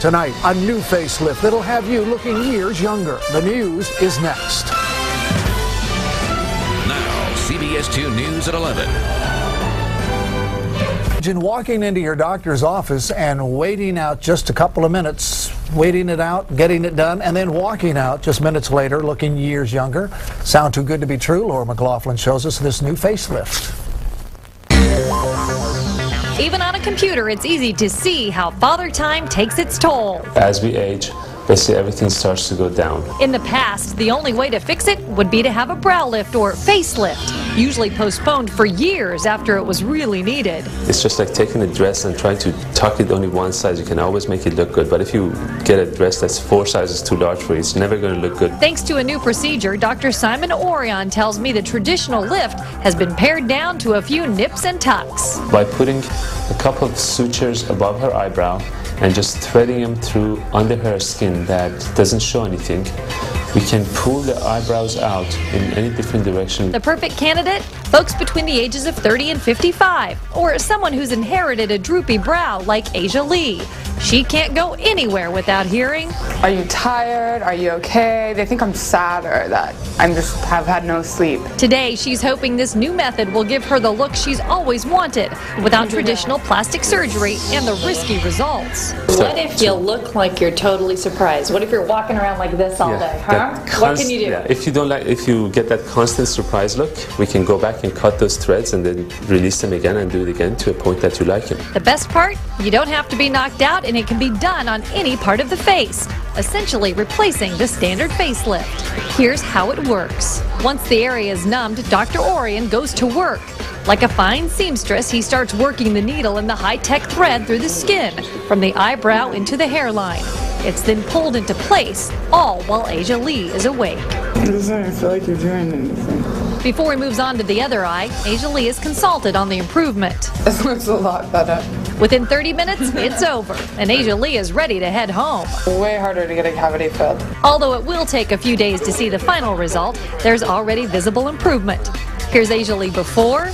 Tonight, a new facelift that'll have you looking years younger. The news is next. Now, CBS 2 News at 11. Imagine walking into your doctor's office and waiting out just a couple of minutes, waiting it out, getting it done, and then walking out just minutes later looking years younger. Sound too good to be true? Laura McLaughlin shows us this new facelift. Even on a computer, it's easy to see how father time takes its toll. As we age, basically everything starts to go down. In the past, the only way to fix it would be to have a brow lift or facelift, usually postponed for years after it was really needed. It's just like taking a dress and trying to tuck it only one size. You can always make it look good, but if you get a dress that's 4 sizes too large for you, it's never going to look good. Thanks to a new procedure, Dr. Simon Ourian tells me the traditional lift has been pared down to a few nips and tucks. By putting a couple of sutures above her eyebrow and just threading them through under her skin that doesn't show anything, we can pull the eyebrows out in any different direction. The perfect candidate? Folks between the ages of 30 and 55, or someone who's inherited a droopy brow like Asia Lee. She can't go anywhere without hearing, "Are you tired? Are you okay?" They think I'm sad or that I just have had no sleep. Today, she's hoping this new method will give her the look she's always wanted, without traditional plastic surgery and the risky results. What if you look like you're totally surprised? What if you're walking around like this all day, huh? What can you do? Yeah, if you get that constant surprise look, we can go back and cut those threads and then release them again and do it again to a point that you like it. The best part? You don't have to be knocked out, and it can be done on any part of the face, essentially replacing the standard facelift. Here's how it works. Once the area is numbed, Dr. Ourian goes to work. Like a fine seamstress, he starts working the needle and the high-tech thread through the skin, from the eyebrow into the hairline. It's then pulled into place, all while Asia Lee is awake. It doesn't feel like you're doing anything. Before he moves on to the other eye, Asia Lee is consulted on the improvement. This looks a lot better. Within 30 minutes, it's over, and Asia Lee is ready to head home. Way harder to get a cavity filled. Although it will take a few days to see the final result, there's already visible improvement. Here's Asia Lee before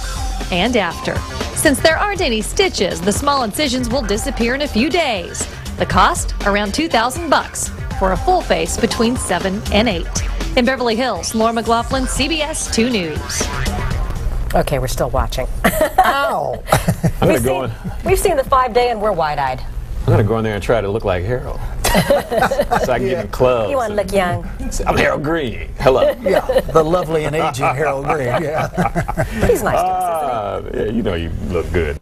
and after. Since there aren't any stitches, the small incisions will disappear in a few days. The cost? Around $2,000 for a full face between 7 and 8. In Beverly Hills, Laura McLaughlin, CBS 2 News. Okay, we're still watching. Ow! We've seen the 5-day and we're wide-eyed. I'm going to go in there and try to look like Harold. So I can get in clubs. You want to look young. I'm Harold Green. Hello. Yeah, the lovely and aging Harold Green, yeah. He's nice to us, isn't he? Yeah, you know you look good.